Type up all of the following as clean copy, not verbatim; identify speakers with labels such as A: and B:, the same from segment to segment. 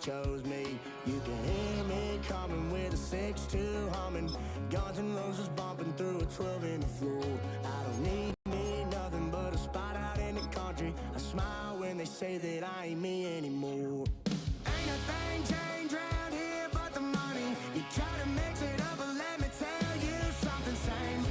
A: chose me. You can hear me coming with a 6-2 humming. Guns N' Roses bumping through a 12 in the floor. I don't need nothing but a spot out in the country. I smile when they say that I ain't me anymore. Ain't a thing changed around here but the money. You try to mix it up, but let me tell you something. Same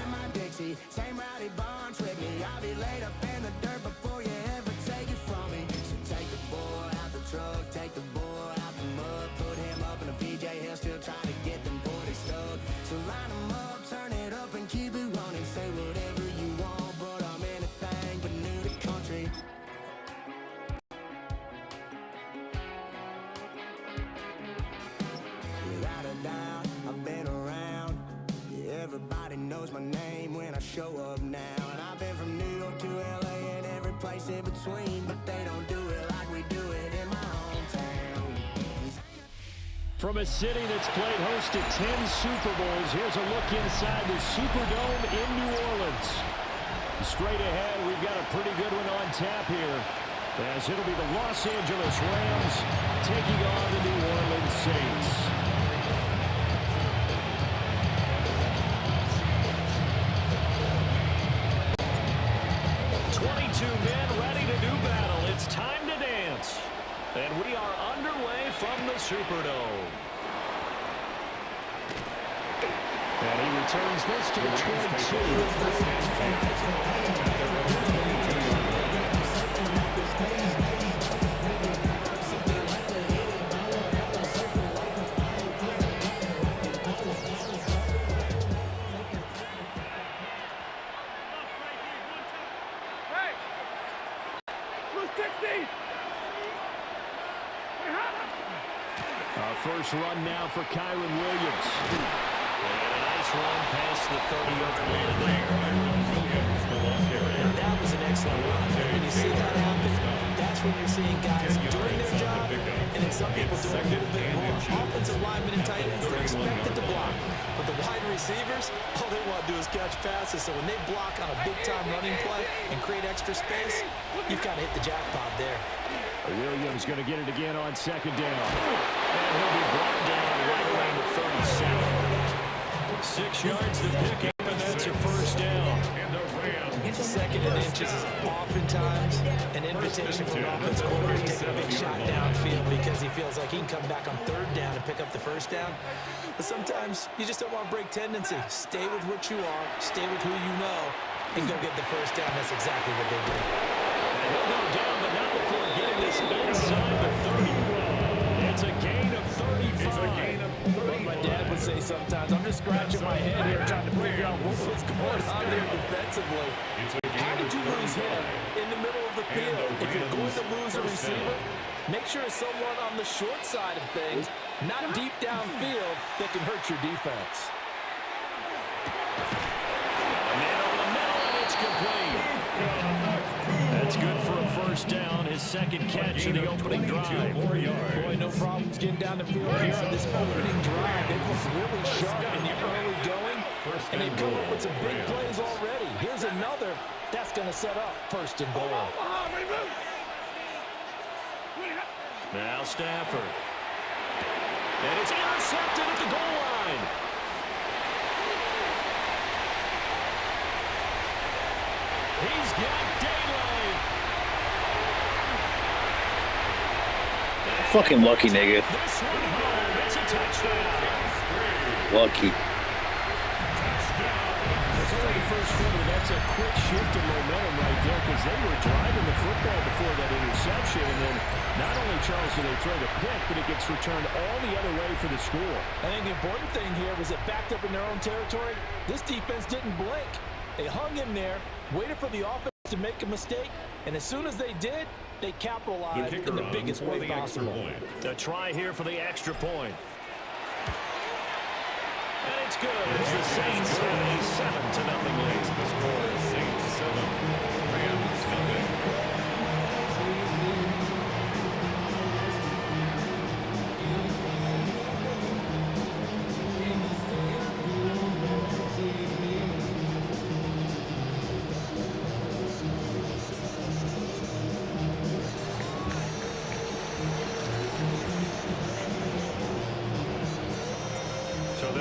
A: in my Dixie, same rowdy bunch with me. I'll be laid up in the dirt before you ever take it from me. So take the boy out the truck, take the boy out the mud, put him up in a PJ Hill, still trying to get them 40 stuck. So line them up, turn it up and keep it running. Say whatever you want, but I'm anything but new to country. Without a doubt, I've been around. Yeah, everybody knows my name when I show up now. And I've been from New York to LA and every place in between, but they don't do it like we do it in my hometown.
B: From a city that's played host to 10 Super Bowls, here's a look inside the Superdome in New Orleans. Straight ahead, we've got a pretty good one on tap here, as it'll be the Los Angeles Rams taking on the New Orleans Saints. Men ready to do battle. It's time to dance. And we are underway from the Superdome. And he returns this to the
C: 60.
B: First run now for Kyron Williams. And a nice run past the 30-yard line there.
D: That was an excellent run. When you see that happen, that's when you're seeing guys doing their job, and then some people do a little bit more. Offensive linemen and tight ends, they're expected to block. But the wide receivers, all they want to do is catch passes. So when they block on a big-time running play and create extra space, you've got to hit the jackpot there.
B: Williams going to get it again on second down. And he'll be brought down right around the 37. 6 yards to pick up, and that's your first down.
D: Second and inches is oftentimes an invitation for an offense coordinator to take a big shot downfield because he feels like he can come back on third down and pick up the first down. But sometimes you just don't want to break tendency. Stay with what you are, stay with who you know, and go get the first down. That's exactly what they did.
B: And he'll go down, but not before getting this inside the 30. It's a gain of 35.
D: What my dad would say sometimes, I'm just scratching my head here trying to figure out what was going on there defensively. How did you lose him in the middle of the field? If you're going to lose a receiver, make sure it's someone on the short side of things, not deep downfield, that can hurt your defense.
B: Man on the middle, and it's complete. That's good for a first down, his second catch in the opening drive.
D: Boy, no problems getting down the field here on this opening drive. It was really sharp in the early going, and they've come up with some big plays already. Here's another that's going to set up first and goal.
B: Now Stafford. And it's intercepted at the goal line. He's got daylight.
E: Fucking lucky, nigga.
B: This one home. It's a touchdown.
E: Lucky.
B: That's only the first quarter. That's a quick shift in momentum right there because they were driving the football before that interception. And then not only, Charles, do they throw the pick, but it gets returned all the other way for the score.
D: I think the important thing here was it backed up in their own territory. This defense didn't blink. They hung in there, waited for the offense to make a mistake, and as soon as they did, they capitalized in the biggest way possible.
B: A try here for the extra point. And it's good. It's the Saints have a 7-0 lead. The score is Saints 7, Rams nothing.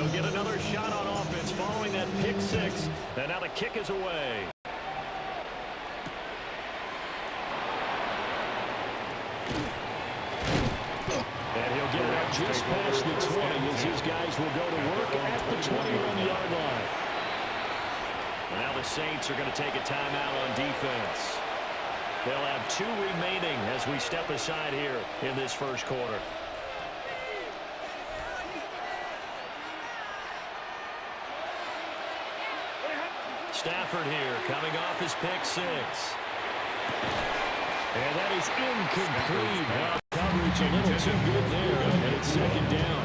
B: He'll get another shot on offense following that pick six. And now the kick is away. And he'll get it out just past the 20 as his guys will go to work at the 21-yard line. And now the Saints are going to take a timeout on defense. They'll have 2 remaining as we step aside here in this first quarter. Stafford here coming off his pick six. And that is incomplete. Coverage a little too good there, and it's second down.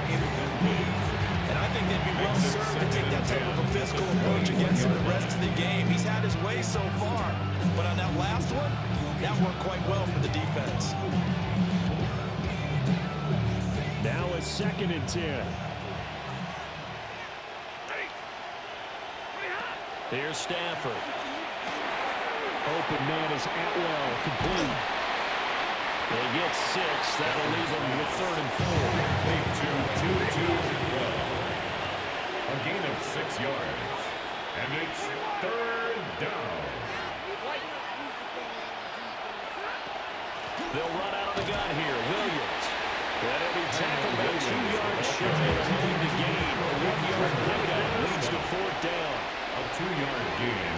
D: And I think they'd be well served to take that type of a physical approach against him the rest of the game. He's had his way so far, but on that last one, that worked quite well for the defense.
B: Now a 2nd and 10. Here's Stafford. Open man is Atwell, complete. They get 6. That'll leave them with 3rd and 4.
C: A gain of 6 yards. And it's 3rd down.
B: They'll run out of the gun here. Williams. That'll be tackled by 2 yards shy of the gain. A 1-yard pickup leads to 4th down.
C: A 2-yard gain.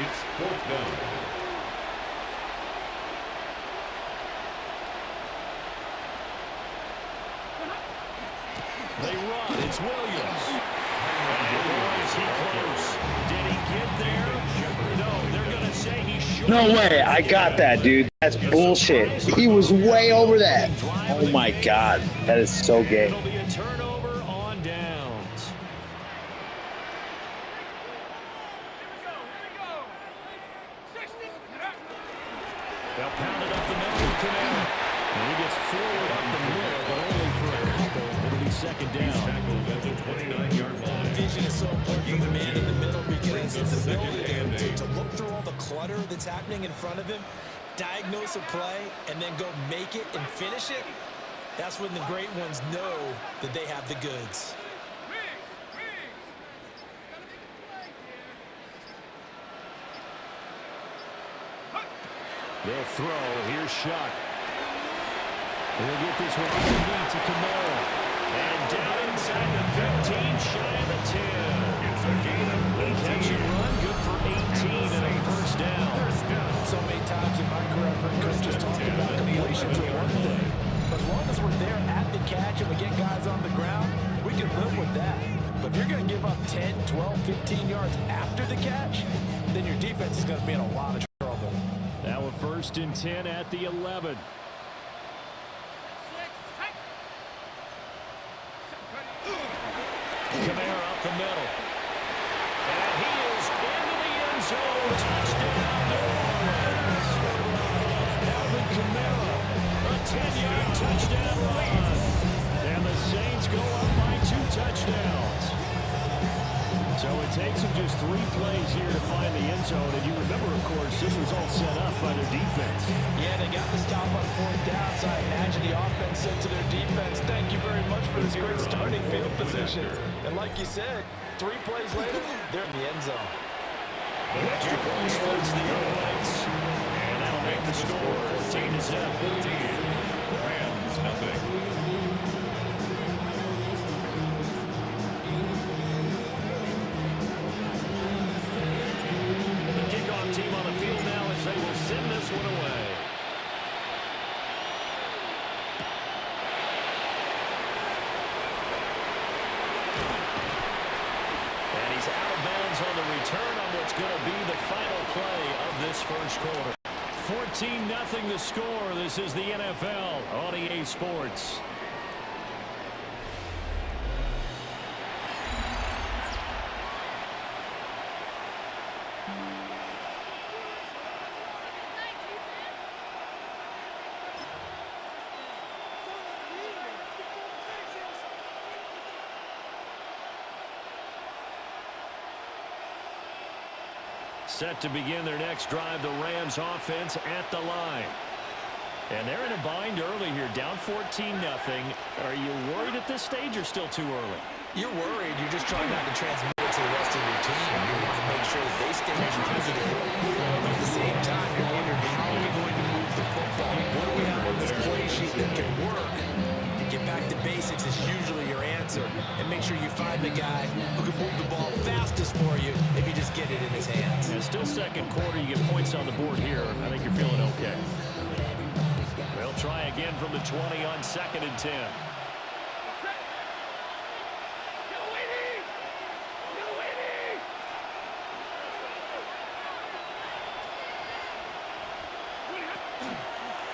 C: It's 4th down.
B: They run. It's Williams. And boy, is he close. Did he get there? No, they're going to say he should.
E: No way. I got that, dude. That's bullshit. He was way over that. Oh, my God. That is so gay.
B: It'll be a turnover on downs. They'll pound it up the middle of Camara. And he gets forward up the middle, but only for a couple. It'll be 2nd down.
C: Tackled at the 29-yard line.
D: Vision is so important for the man in the middle because his ability to look through all the clutter that's happening in front of him, diagnose a play, and then go make it and finish it. That's when the great ones know that they have the goods.
B: They'll throw. Here's Shuck. He'll get this one underneath to Camara. And down inside the 15, shy of the 10.
C: It's a gain of 19.
B: Catch and run, good for 18 and a 1st down.
D: So many times in my career, I've heard coaches talk about completions are one thing. But as long as we're there at the catch and we get guys on the ground, we can live with that. But if you're going to give up 10, 12, 15 yards after the catch, then your defense is going to be in a lot of trouble.
B: Now a 1st and 10 at the 11. Camara up the middle. And he is into the end zone. Touchdown, New Orleans. Alvin Kamara, a 10-yard touchdown run. And the Saints go up by 2 touchdowns. So it takes them just 3 plays here to find the end zone. And you remember, of course, this was all set up by their defense.
D: Yeah, they got the stop on 4th down, so I imagine the offense said to their defense, thank you very much for this great starting field position. And like you said, 3 plays later, they're in the end zone.
B: The extra point splits the Oaklands. And that'll make the score 14-7.
C: Rams, nothing.
B: Team on the field now as they will send this one away. And he's out of bounds on the return on what's going to be the final play of this first quarter. 14-0 the score. This is the NFL on EA Sports. Set to begin their next drive, the Rams offense at the line. And they're in a bind early here, down 14-0. Are you worried at this stage or still too early?
D: You're worried. You're just trying not to transmit it to the rest of your team. You want to make sure that they stay positive. But at the same time, you're wondering, how are we going to move the football? What do we have on this play sheet that can work? Get back to basics is usually your answer. And make sure you find the guy who can move the ball fastest for you if you just get it in his hands.
B: Yeah, still second quarter. You get points on the board here. I think you're feeling okay. They'll try again from the 20 on 2nd and 10.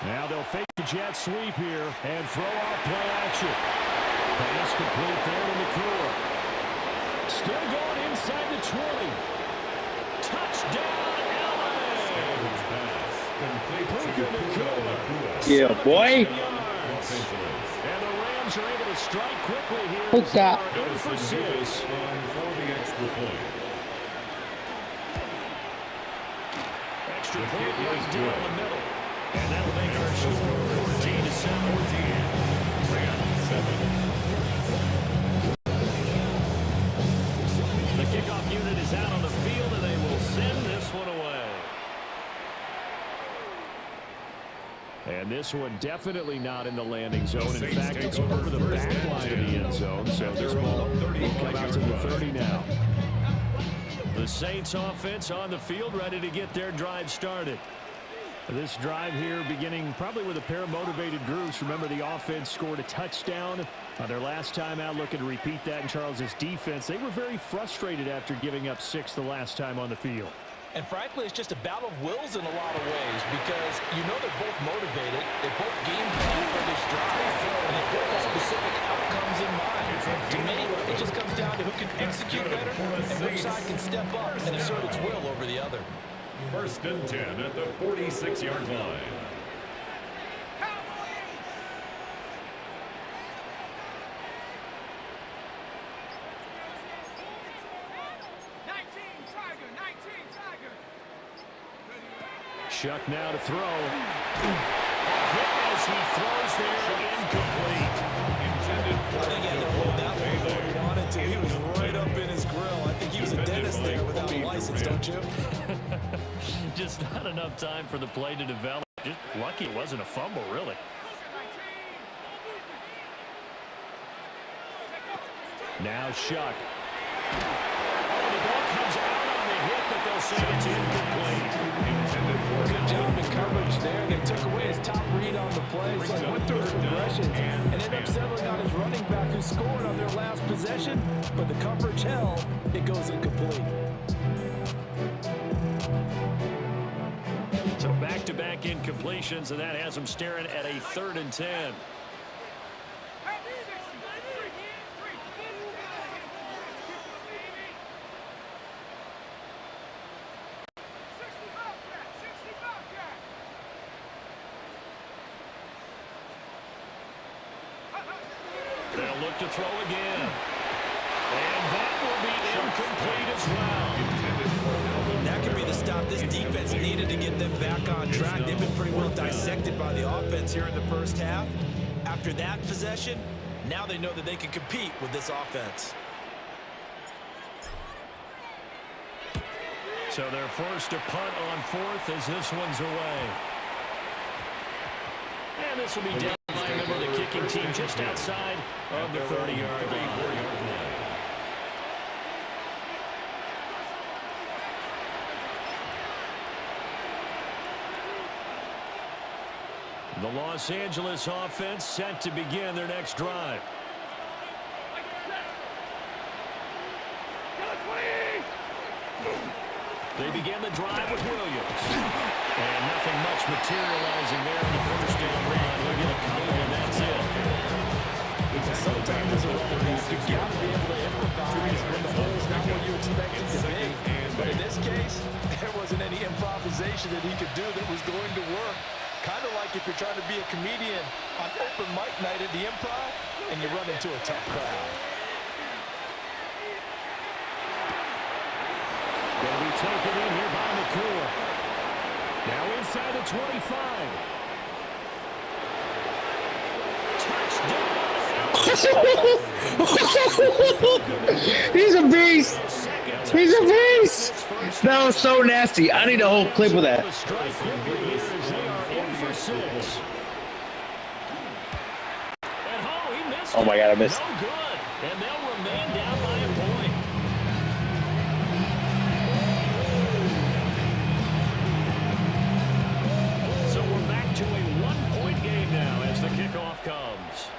B: Now they'll fake the jet sweep here and throw out play action. Pass complete there to McClure. Still going inside the 20. Touchdown, LA!
E: Yeah, boy.
B: And the Rams are able to strike quickly here.
E: Puka.
B: In for 6. Extra point right down the middle. And that'll make our score 14-7. The kickoff unit is out on the field, and they will send this one away. And this one definitely not in the landing zone. In fact, it's over the back line of the end zone. So this ball will come out to the 30 now. The Saints offense on the field, ready to get their drive started. This drive here beginning probably with a pair of motivated groups. Remember, the offense scored a touchdown their last time out, looking to repeat that in Charles's defense. They were very frustrated after giving up 6 the last time on the field.
D: And frankly, it's just a battle of wills in a lot of ways because you know they're both motivated. They both game plan for this drive, and they both have specific outcomes in mind. To me, it just comes down to who can execute better and which side can step up and assert its will over the other.
C: 1st and 10 at the 46-yard line.
B: Shuck now to throw. As he throws there, incomplete.
D: I think he had to hold that one before he wanted to. He was right up in his grill. I think he was a dentist there without a license, don't you?
B: Just not enough time for the play to develop. Just lucky it wasn't a fumble, really. Now Shuck. Oh, the ball comes out on the hit, but they'll say it's incomplete.
D: Good job in coverage there. They took away his top read on the play, so he went through his progressions and ended up settling on his running back who scored on their last possession, but the coverage held. It goes incomplete.
B: So back-to-back incompletions, and that has them staring at a 3rd and 10. They'll look to throw again. And that will be incomplete as well.
D: That could be the stop this defense needed to get them back on track. They've been pretty well dissected by the offense here in the first half. After that possession, now they know that they can compete with this offense.
B: So they're forced to punt on 4th as this one's away. And this will be down by a member of the kicking team just outside of the 30-yard line. The Los Angeles offense set to begin their next drive. They begin the drive with Williams. And nothing much materializing there in the first down run. We'll get a couple, and that's it.
D: Sometimes as a running back, you've got to be able to improvise when the hole's not what you expect it to be. But in this case, there wasn't any improvisation that he could do that was going to work. Kind of like if you're trying to be a comedian on open mic night at the Improv and you run into a tough crowd.
B: Going to be taken in here by McClure. Now inside the 25. Touchdown!
E: He's a beast. He's a beast. That was so nasty. I need a whole clip of that. Oh my God, I missed.
B: No good, and they'll remain down by a point. So we're back to a one-point game now as the kickoff comes.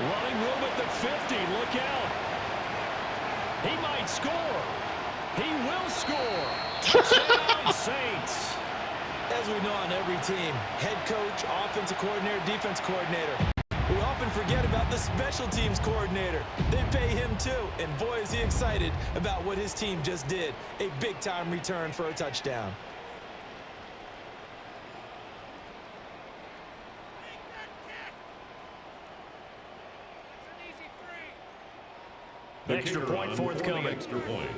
B: Running room at the 50. Look out. He might score. He will score. Touchdown, Saints.
D: As we know on every team, head coach, offensive coordinator, defense coordinator. We often forget about the special teams coordinator. They pay him too, and boy is he excited about what his team just did. A big-time return for a touchdown.
B: Extra point forthcoming.
C: Extra point.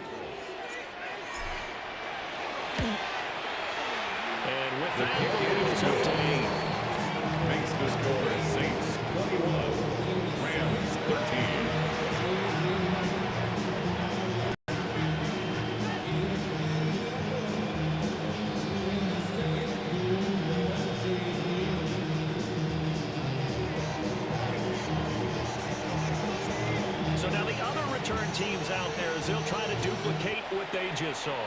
B: And with that, it's obtained.
C: Makes the score Saints 21, Rams 13.
B: So now the other return teams out there, as they'll try to duplicate what they just saw.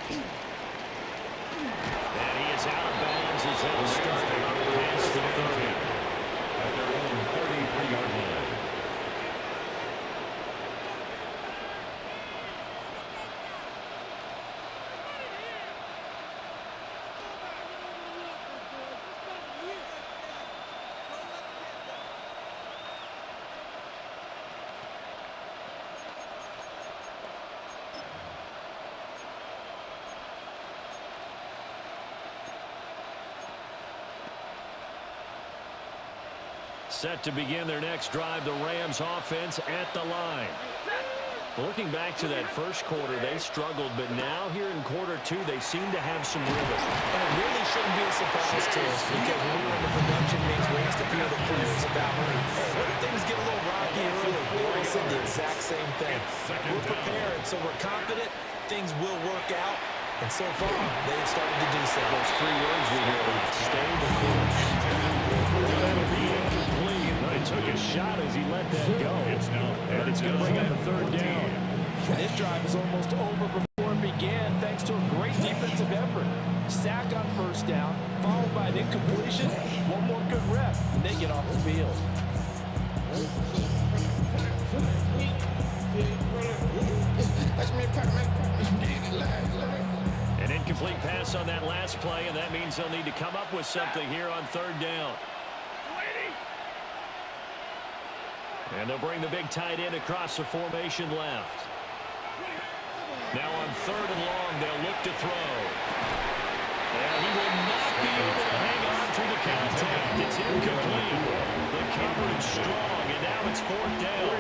B: And he is out of bounds as they'll start past the 30.
C: At their own 33-yard line.
B: Set to begin their next drive, the Rams offense at the line. Looking back to that first quarter, they struggled, but now here in quarter two, they seem to have some rhythm.
D: And it really shouldn't be a surprise to us because when we're in the production means we have to feel the players about, hey, what if things get a little rocky early? They all said the exact same thing. We're prepared, so we're confident things will work out. And so far, they've started to do so.
B: Those three words we hear, stay the course. That'll be incomplete, but it took a shot as he let that go. And it's going to bring up a third down.
D: This drive is almost over before it began, thanks to a great defensive effort. Sack on first down, followed by an incompletion. One more good rep, and they get off the field.
B: An incomplete pass on that last play, and that means they'll need to come up with something here on third down. And they'll bring the big tight end across the formation left. Now on third and long, they'll look to throw. And he will not be able to hang on through the contact. It's incomplete. The coverage strong, and now it's fourth down.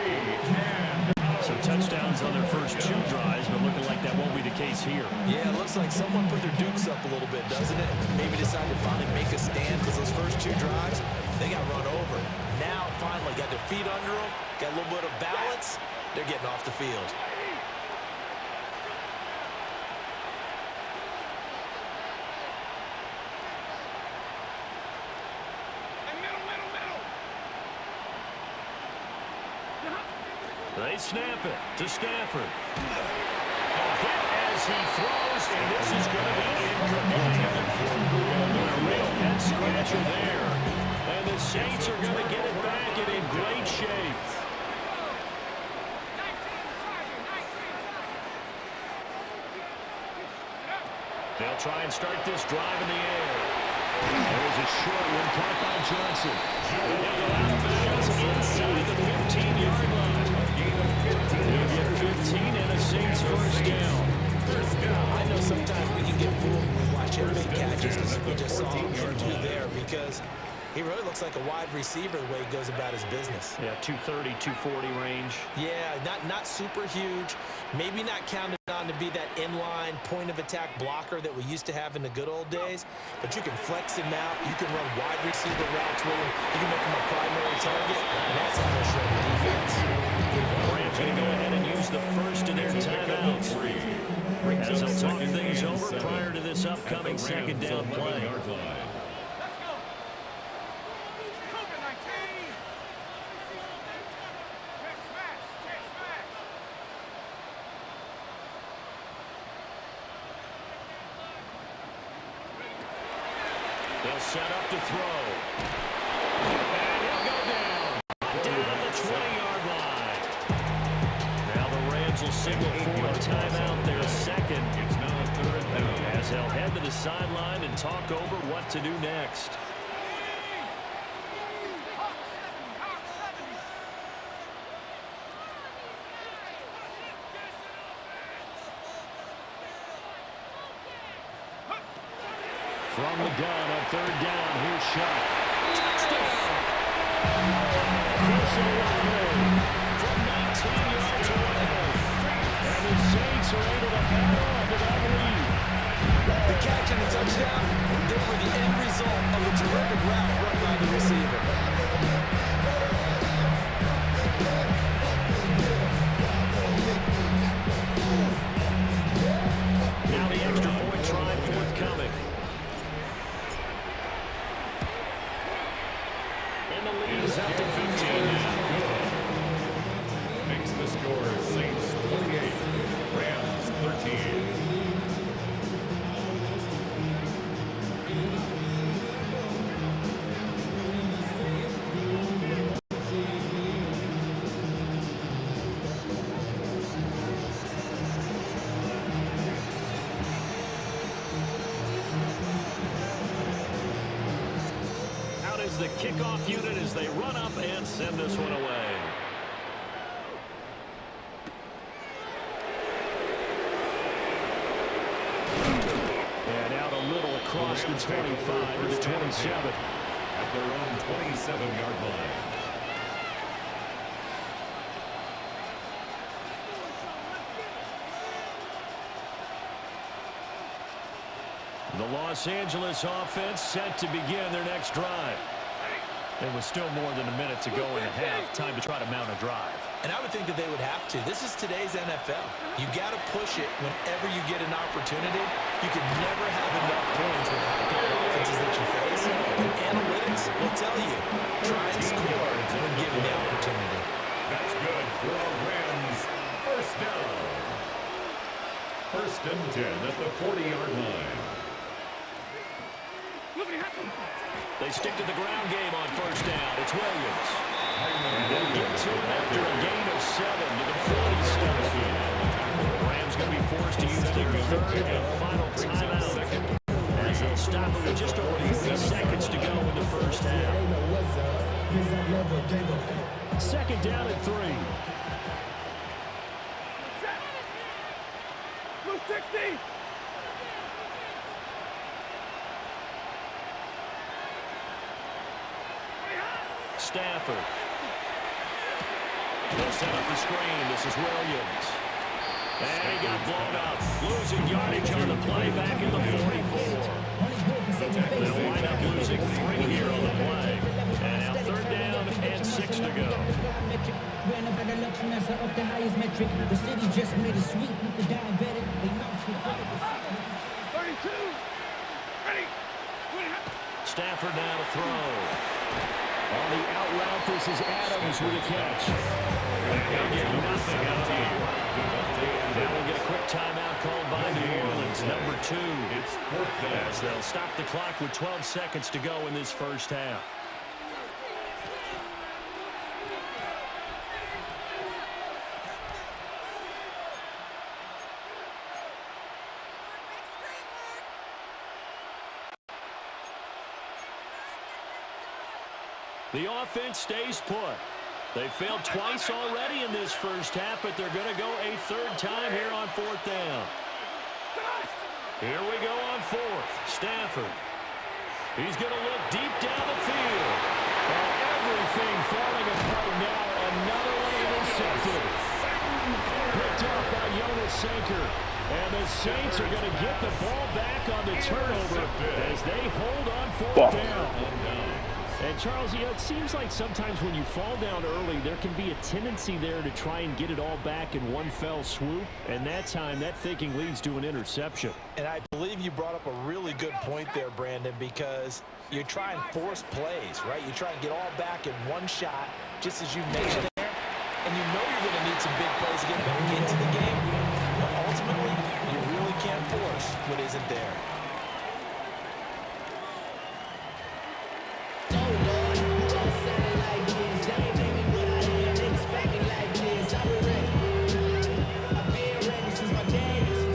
B: So touchdowns on their first two drives, but looking like that won't be the case here.
D: Yeah, it looks like someone put their dukes up a little bit, doesn't it? Maybe decided to finally make a stand because those first two drives, they got run over. Now, finally, got their feet under them, got a little bit of balance. They're getting off the field.
B: They snap it to Stafford. A hit as he throws, and this is going to be incomplete. A real head scratcher there. And the Saints are going to get it back and in great shape. They'll try and start this drive in the air. There's a short one caught by Johnson. And they'll go out of bounds inside the 15-yard line. They'll get 15 and a Saints first down.
D: I know sometimes we can get fooled when we watch him make catches as we just saw him do there because he really looks like a wide receiver. receiver the way he goes about his business.
B: Yeah, 230, 240 range.
D: Yeah, not super huge. Maybe not counted on to be that inline point-of-attack blocker that we used to have in the good old days, but you can flex him out. You can run wide receiver routes with him. You can make him a primary target, and that's how they'll show the defense.
B: Rams going to go ahead and use the first of their timeouts, as they'll talk things over prior to this upcoming second down play. They'll set up to throw. And he'll go down. Down at the 20-yard line. Now the Rams will signal for a timeout. Their second. It's now a third down. As they'll head to the sideline and talk over what to do next. From the gun on third down, here's Shuck. Touchdown! Chris Olave from 19 yards away. And the Saints are able to add on to that lead.
D: The catch and the touchdown, they were the end result of a terrific route run by the receiver.
B: Now the extra point try forthcoming. And the lead is out to 15 now.
C: Makes the score Saints 28, Rams 13.
B: Out is the kickoff unit as they run up and send this one away. And out a little across the 25 to the 27.
C: At their own 27-yard line.
B: The Los Angeles offense set to begin their next drive. There was still more than a minute to go in the half. Time to try to mount a drive.
D: And I would think that they would have to. This is today's NFL. You got to push it whenever you get an opportunity. You can never have enough points with high-powered offenses that you face. And analytics will tell you, try and score when given the opportunity.
C: That's good for our Rams. First down. First and 10 at the 40-yard line.
B: They stick to the ground game on first down. It's Williams. And they'll get to him after a gain of 7 to the 47. The Rams going to be forced to use their third and final timeout, as they'll stop it with just over 40 seconds to go in the first half. Second down and 3.
F: Blue 60.
B: Stafford. They'll set up the screen. This is Williams. And he got blown up. Losing yardage on the play back in the 44. They'll wind up losing 3 here on the play. And now third down and 6 to go.
G: The city just made a sweep with the diabetic. They know
F: 32. Ready.
B: Stafford now to throw. On the out route, this is Adams with a catch. They'll get nothing out here. Now we'll get a quick timeout called by New Orleans, number 2.
C: It's fourth down.
B: As they'll stop the clock with 12 seconds to go in this first half. The offense stays put. They failed twice already in this first half, but they're going to go a third time here on fourth down. Here we go on fourth. Stafford. He's going to look deep down the field. Everything falling apart now. Another one intercepted. Picked up by Jonas Sanker. And the Saints are going to get the ball back on the turnover as they hold on fourth down. And, Charles, you know, it seems like sometimes when you fall down early, there can be a tendency there to try and get it all back in one fell swoop. And that time, that thinking leads to an interception.
D: And I believe you brought up a really good point there, Brandon, because you try and force plays, right? You try and get all back in one shot, just as you mentioned there. And you know you're going to need some big plays to get back into the game. But ultimately, you really can't force what isn't there.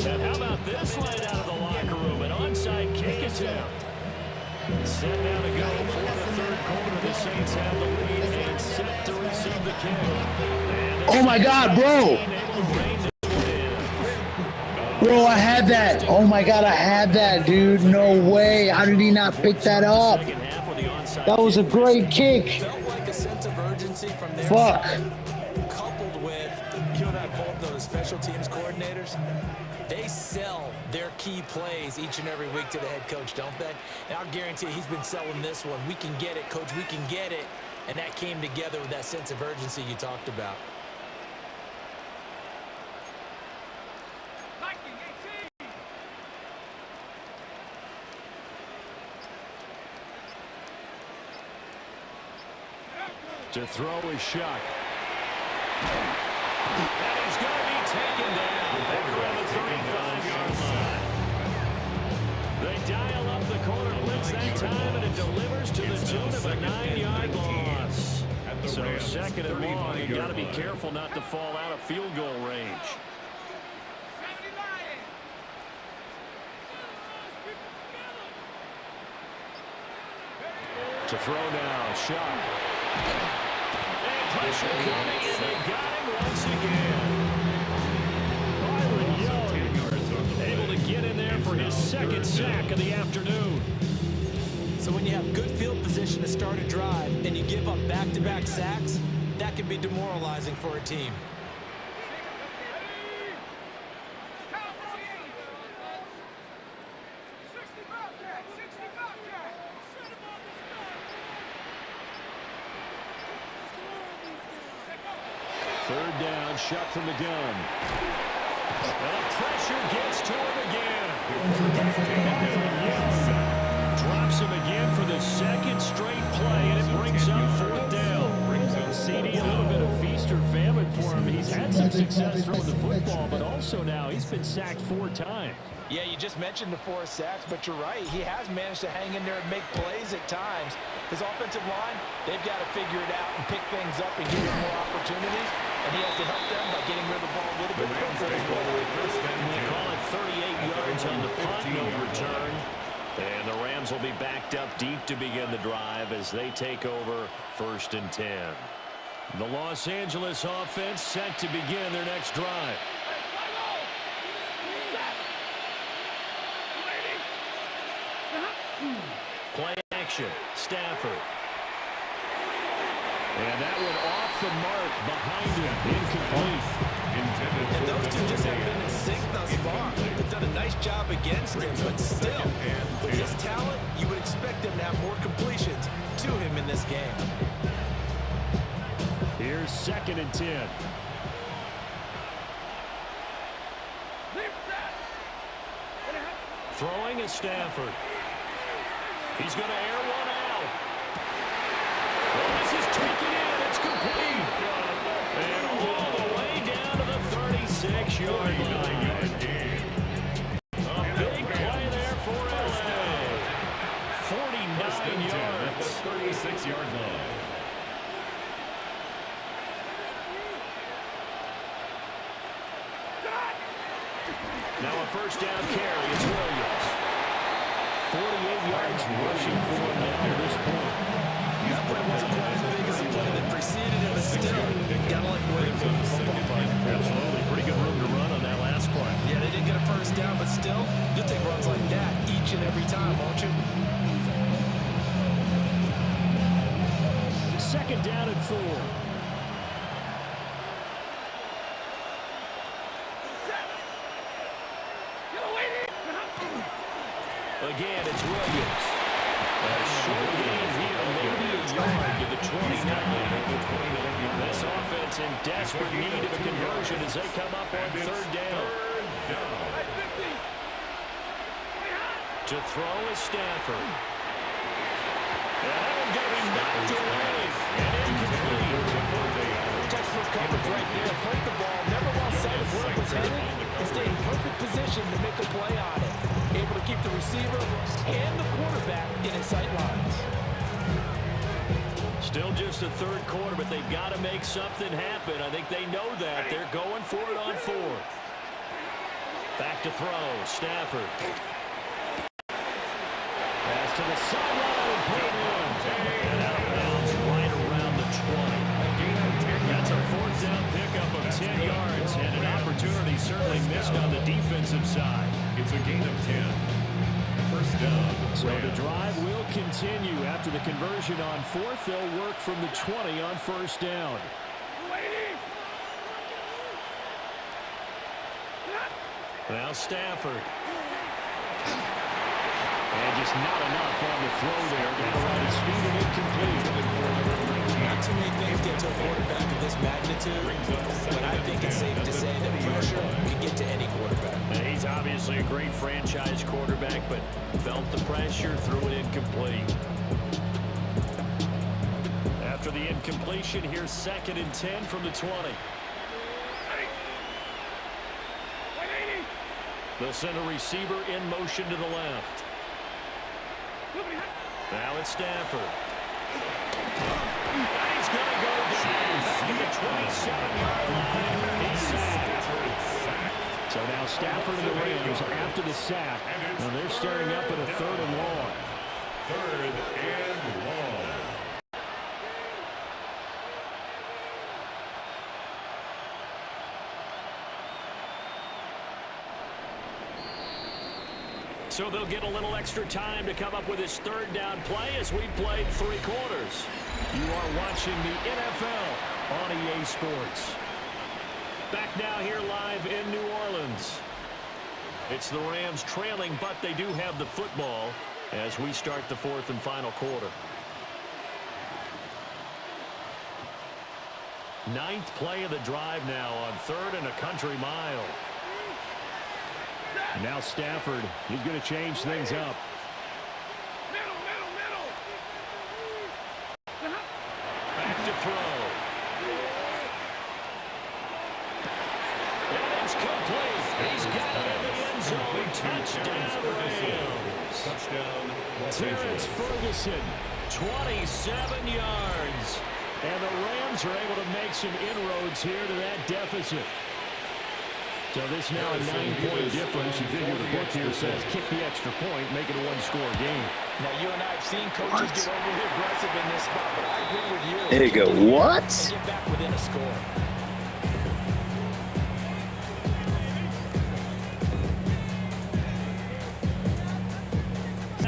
B: And how about this line out of the locker room? An onside kick attempt. Set now to go for the third quarter. The Saints have the lead and set to receive the kick.
E: Oh, my God, bro. Bro, I had that. Oh, my God, I had that, dude. No way. How did he not pick that up? That was a great kick.
D: Felt like a sense of urgency from their
E: Fuck.
D: side, coupled with, you and I both know the special teams coordinators. They sell their key plays each and every week to the head coach, don't they? And I'll guarantee he's been selling this one. We can get it, coach, we can get it. And that came together with that sense of urgency you talked about.
B: To throw is Shuck. And he's going to be taken down back around the 35-yard line. They dial up the corner blitz that time, and it delivers to the tune of a 9-yard loss. So second and long, you got to be careful not to fall out of field goal range. To throw now, Shuck. Pressure coming, and they got him once again. Byron Young able to get in there for his second sack of the afternoon.
D: So when you have good field position to start a drive and you give up back-to-back sacks, that can be demoralizing for a team.
B: Third down, Shuck from the gun. And the pressure gets to him again. Drops him again for the second straight play, and it brings up fourth down. CD, a little bit of feast or famine for him. He's had some success throwing the football, but also now he's been sacked 4 times.
D: Yeah, you just mentioned the 4 sacks, but you're right. He has managed to hang in there and make plays at times. His offensive line, they've got to figure it out and pick things up and give him more opportunities. And he has to help them by getting rid of the ball a little bit quicker as well.
B: We'll call it 38 yards on the punt, no return. And the Rams will be backed up deep to begin the drive as they take over 1st and 10. The Los Angeles offense set to begin their next drive. Play action, Stafford. And that one off the mark behind him, incomplete.
D: And those two just haven't been in sync thus far. They've done a nice job against him, but still, with his talent, you would expect him to have more completions to him in this game.
B: Here's 2nd and 10. Throwing is Stafford. He's going to air one out. Well, this is taken in. It's complete. And all the way down to the 36-yard line. A big play there for LA. 49 yards.
C: 36-yard line.
B: Now a first down carry. It's Williams. 48 yards rushing for him now at this point.
D: That play wasn't quite as big as the play that preceded it, but still, got to like Williams on the football play.
B: Absolutely. Pretty good room to run on that last play.
D: Yeah, they didn't get a first down, but still, you'll take runs like that each and every time, won't you?
B: second down and 4. Again, it's Williams. A short gain here, maybe a yard to the 29. This offense in desperate need of a conversion as they come up on third down. To throw is Stafford. And that one going to be knocked away and incomplete.
D: Textbook coverage right there. Put the ball, never lost sight of where it was headed, and stayed in perfect position to make a play on it. Able to keep the receiver and the quarterback in his sight lines.
B: Still just the third quarter, but they've got to make something happen. I think they know that. They're going for it on fourth. Back to throw, Stafford. Pass to the sideline, put it in. And out of bounds right around the 20. That's a fourth down pickup of 10 yards, and an opportunity certainly missed on the defensive side.
C: It's a gain of 10. First down.
B: So the drive will continue. After the conversion on fourth, they'll work from the 20 on first down. Now Stafford. And just not enough on the throw there. Down around his feet and incomplete.
D: Not too many things get to a quarterback of this magnitude, but I think it's safe to say that pressure can get to any quarterback.
B: And he's obviously a great franchise quarterback, but felt the pressure, threw it incomplete. After the incompletion, here's 2nd and 10 from the 20. They'll send a receiver in motion to the left. Now it's Stafford. He's going to go down back to the 27-yard line. He's sacked. So now Stafford and the Rams after the sack. Now they're staring up at a 3rd and long.
C: 3rd and long.
B: So they'll get a little extra time to come up with his 3rd down play as we played 3 quarters. You are watching the NFL on EA Sports. Back now here live in New Orleans. It's the Rams trailing, but they do have the football as we start the 4th and final quarter. 9th play of the drive now on 3rd and a country mile. Now Stafford, he's going to change things up. Back to throw. And it's complete. He's got it in the end zone. Touchdown, Rams.
C: Touchdown.
B: Terrence Ferguson, 27 yards. And the Rams are able to make some inroads here to that deficit. So this now a 9-point difference. You figure the book here says kick the extra point, make it a 1-score game.
D: Now, you and I have seen coaches get overly aggressive in this spot, but I agree with you.
E: There you go. What?
D: Get back within a score.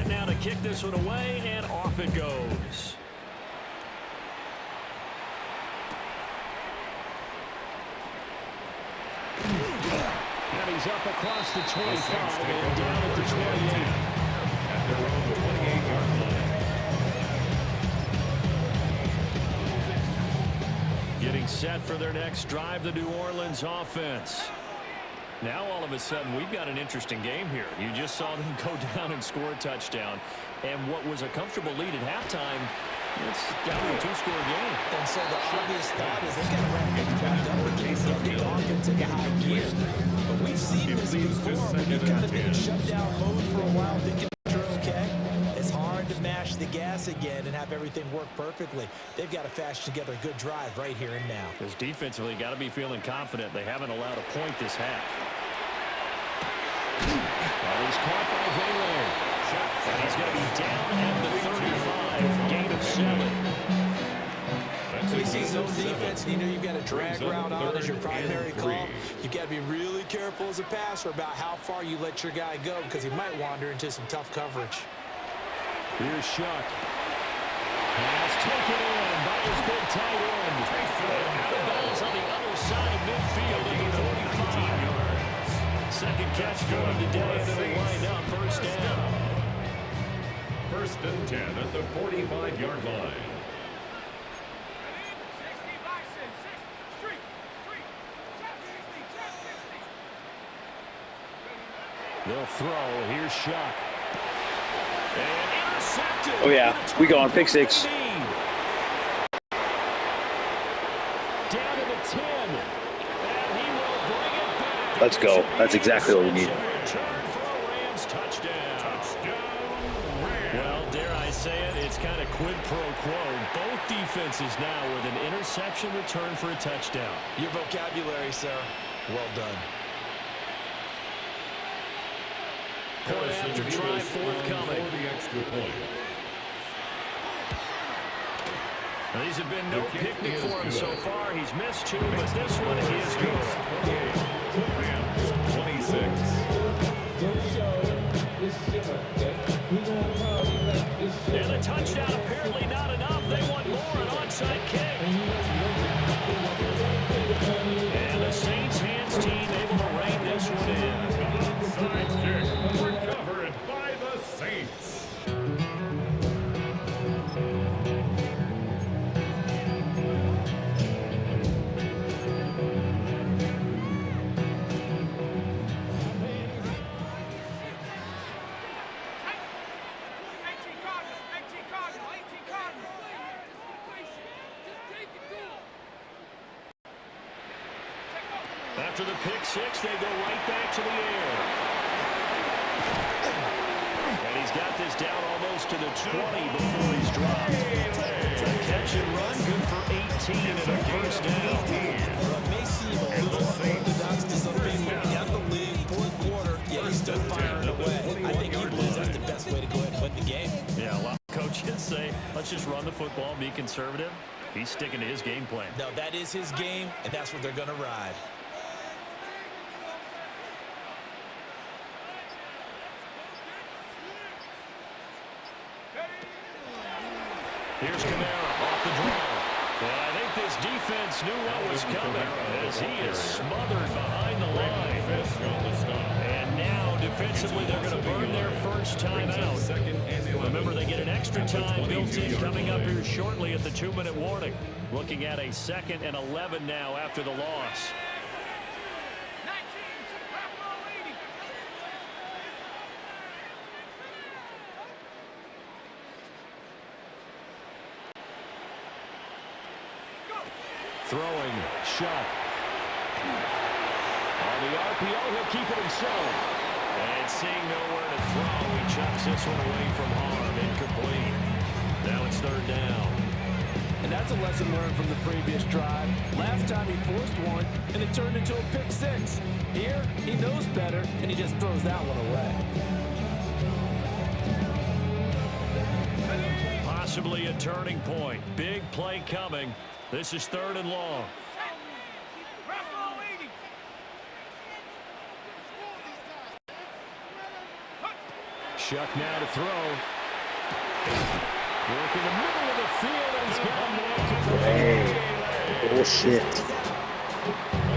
B: Now to kick this one away, and off it goes. And he's up across the 25 and down at the 28.
C: At their own 28-yard line.
B: Getting set for their next drive, the New Orleans offense. Now all of a sudden we've got an interesting game here. You just saw them go down and score a touchdown. And what was a comfortable lead at halftime, it's down to a 2-score game.
D: And so the obvious thought is they got to ramp things back up again, get the offense into high gear. But we've seen this before when you've kind of been in shutdown mode for a while thinking you're okay. It's hard to mash the gas again and have everything work perfectly. They've got to fashion together a good drive right here and now.
B: Because defensively, got to be feeling confident. They haven't allowed a point this half. Well, he's caught by Valer. And he's going to be down at the 35, gain of 7.
D: When you see zone defense and you know you've got a drag route on as your primary call, you've got to be really careful as a passer about how far you let your guy go because he might wander into some tough coverage.
B: Here's Shuck. Pass taken in by his big tight end. And out of bounds on the other side of midfield at the 45. Second catch for him today, and it'll wind up first down.
C: First and 10 at the 45-yard line.
B: They'll throw. Here's Shuck. And intercepted.
E: Oh, yeah. We going pick six.
B: Down to the 10. And he will bring it back.
E: Let's go. That's exactly what we need.
B: Return for a Rams touchdown. Well, dare I say it, it's kind of quid pro quo. Both defenses now with an interception return for a touchdown.
D: Your vocabulary, sir. Well done.
B: Point after drive forthcoming.
C: For the extra point.
B: These have been no picnic for him so far. He's missed two, but this one is good.
C: Rams 26.
B: And the touchdown apparently not enough. They want more, an onside kick. And the Saints hands team able to rein this one in.
C: Onside kick recovered by the Saints.
B: After the pick six, they go right back to the air. And he's got this down almost to the 20 before he's dropped. A catch and run, good for 18 and a first down.
D: Well, it may seem a little unorthodox to some people. Got the lead, fourth quarter, yeah, he's still firing away. I think he believes that's the best way to go ahead and win the game.
B: Yeah, a lot of coaches say, let's just run the football, be conservative. He's sticking to his game plan.
D: No, that is his game, and that's what they're going to ride.
B: Here's Kamara off the draw. And I think this defense knew what was coming as he is smothered behind the line. And now, defensively, they're going to burn their first time out. Remember, they get an extra time built in coming up here shortly at the 2-minute warning. Looking at a 2nd and 11 now after the loss. Throwing, Shuck. On the RPO, he'll keep it himself. And seeing nowhere to throw, he chucks this one away from harm, incomplete. Now it's 3rd down.
D: And that's a lesson learned from the previous drive. Last time he forced one, and it turned into a pick six. Here, he knows better, and he just throws that one away.
B: Possibly a turning point. Big play coming. This is 3rd and long. Shuck now to throw. Work in the middle of the field, and he's gone there.
E: Hey. Bullshit.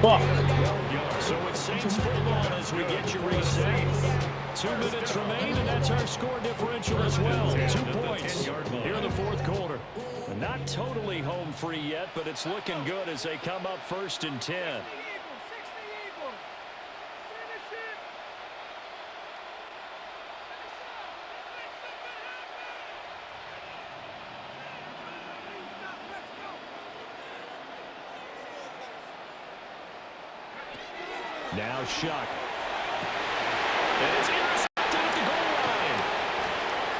E: Fuck.
B: So it's Saints football as we get you reset. 2 minutes remain, and that's our score differential as well. 2 points here in the 4th quarter. Not totally home free yet, but it's looking good as they come up 1st and 10. Now Shuck. And it's intercepted at the goal line.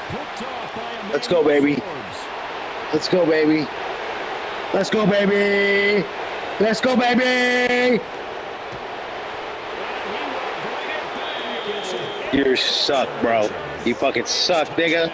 B: Picked off by a
E: Let's go, baby. Let's go, baby. Let's go, baby. Let's go, baby. You suck, bro. You fucking suck, nigga.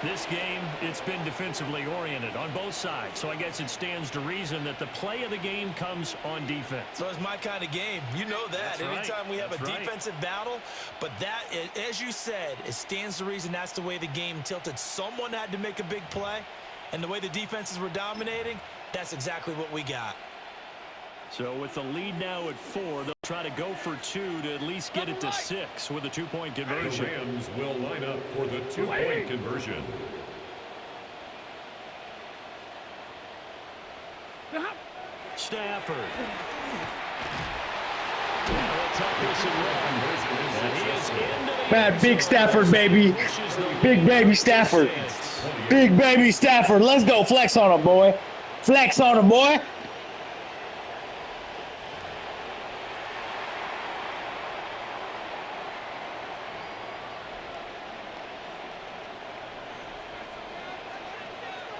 B: This game, it's it's been defensively oriented on both sides. So I guess it stands to reason that the play of the game comes on defense.
D: So it's my kind of game. You know that.
B: That's
D: Anytime
B: right.
D: we have
B: That's
D: a
B: right.
D: defensive battle, but that, as you said, it stands to reason that's the way the game tilted. Someone had to make a big play, and the way the defenses were dominating, that's exactly what we got.
B: So with the lead now at 4, they'll try to go for 2 to at least get it to 6 with a 2-point conversion.
C: The Rams will line up for the 2-point conversion.
B: Stafford. Yeah, they'll tuck this and run. And he is into the
E: Bad big Stafford, baby. Big baby Stafford. Big baby Stafford. Let's go. Flex on him, boy. Flex on him, boy.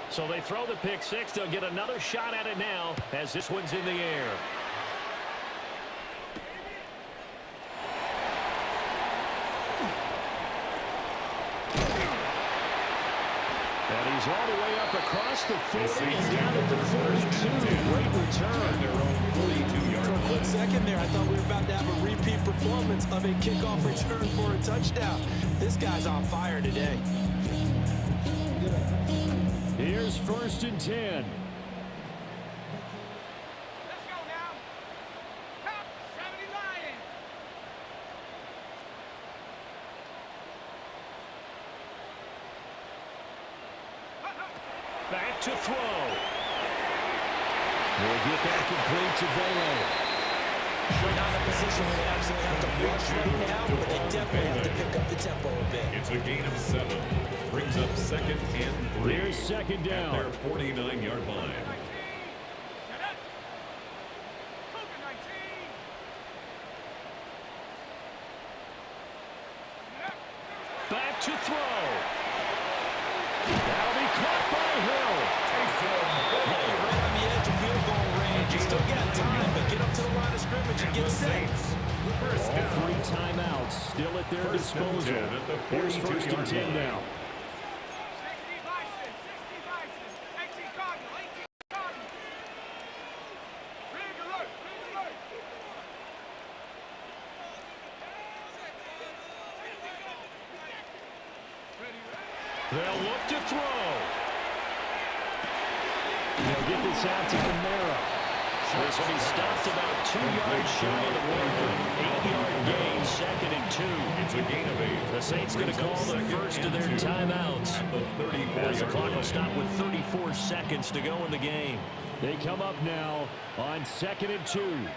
B: So they throw the pick 6. They'll get another shot at it now as this one's in the air. And he's all the way up across the 40. He's down at the 42. Great return.
D: For a quick second there, I thought we were about to have a repeat performance of a kickoff return for a touchdown. This guy's on fire today.
B: Here's 1st and 10.
F: Let's go now. Top 70 Lions.
B: Back to throw. We'll get that complete to Velo.
D: We're not in a position where they absolutely have to rush right now, but they definitely have to pick up the tempo a bit.
C: It's a gain of 7. Brings up 2nd and 3.
B: Here's 2nd down.
C: At their 49-yard line.
F: Shut up. Cougar 19.
B: Back to throw. That'll be caught by Hill.
D: Right on the edge of field goal range. You still got time, but get up to the line of scrimmage and get set.
B: All 3 timeouts still at their disposal. Here's 1st and 10 now.
F: 60 Bison. 60 Bison. 18 Cardinal. 18 Cardinal. Rig alert. Rig alert.
B: They'll look to throw. They'll get this out to Kamara. This will be stopped about 2 yards shy of the marker. 8-yard gain, 2nd and 2.
C: It's a gain of 8.
B: The Saints going to call the first of their timeouts. As the clock will stop with 34 seconds to go in the game. They come up now on 2nd and 2.
F: 18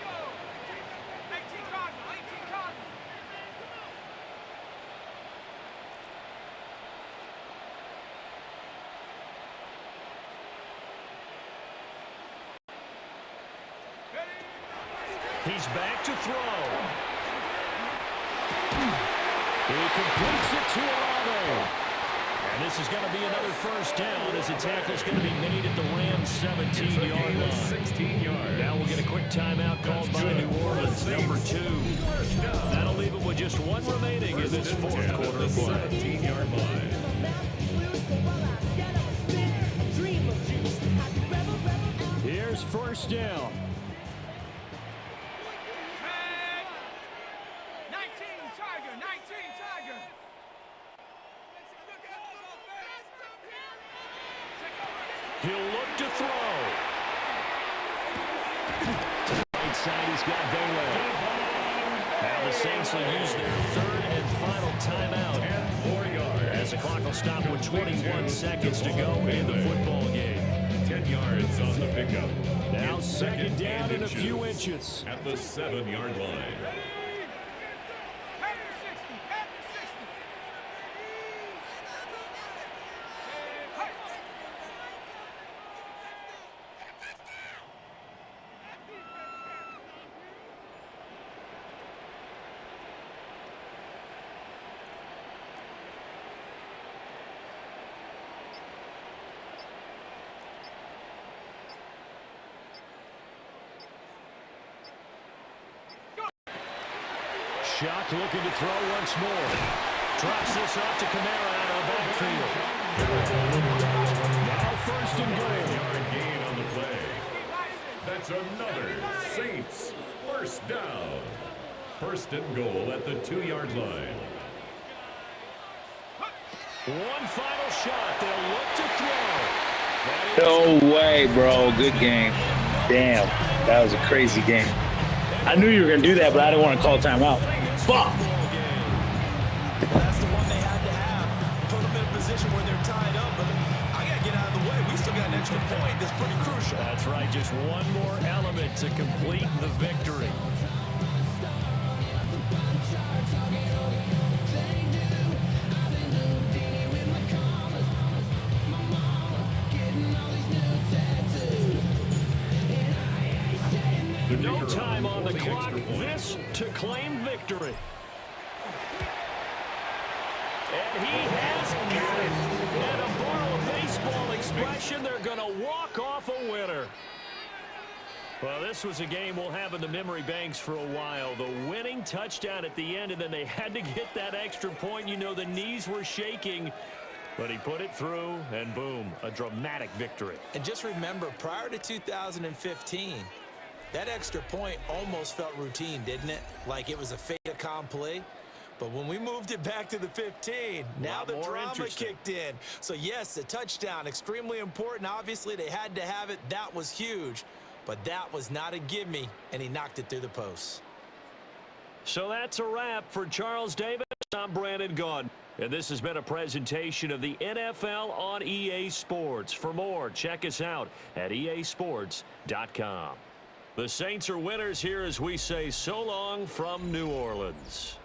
F: Cardinal. 18 Cardinal.
B: He's back to throw. He completes it to Olave. And this is going to be another 1st down as the tackle's going to be made at the Rams' 17-yard line.
C: 16 yards.
B: Now we'll get a quick timeout called by New Orleans, number 2. That'll leave them with just 1 remaining in this 4th quarter of play.
C: 17-yard line.
B: Here's 1st down.
F: 19 Tiger. 19 Tiger.
B: He'll look to throw. To the right side, he's got Velo. Now the Saints will use their 3rd and final timeout.
C: 4 yards.
B: As the clock will stop with 21 seconds to go in the football game.
C: 10 yards on the pickup.
B: Now
C: It's
B: 2nd down and a few inches.
C: At the 7-yard line.
F: After 60. After 60. Hey.
B: Shock looking to throw once more. Drops this off to Kamara out of the backfield. first and goal.
C: 9-yard gain on the play. That's another Saints first down. First and goal at the 2-yard line.
B: One final shot. They'll look to throw.
E: No way, bro. Good game. Damn. That was a crazy game. I knew you were going to do that, but I didn't want to call timeout. Fuck.
D: That's the one they had to have. Put them in a position where they're tied up, but I got to get out of the way. We still got an extra point that's pretty crucial.
B: That's right. Just one more element to complete the victory. No time on the clock. This to claim victory. And he has got it. And to borrow a baseball expression, they're going to walk off a winner. Well, this was a game we'll have in the memory banks for a while. The winning touchdown at the end, and then they had to get that extra point. You know, the knees were shaking. But he put it through, and boom, a dramatic victory.
D: And just remember, prior to 2015, that extra point almost felt routine, didn't it? Like it was a fait accompli. But when we moved it back to the 15, now the drama kicked in. So, yes, a touchdown, extremely important. Obviously, they had to have it. That was huge. But that was not a gimme, and he knocked it through the post.
B: So that's a wrap for Charles Davis. I'm Brandon Gaudin. And this has been a presentation of the NFL on EA Sports. For more, check us out at easports.com. The Saints are winners here as we say so long from New Orleans.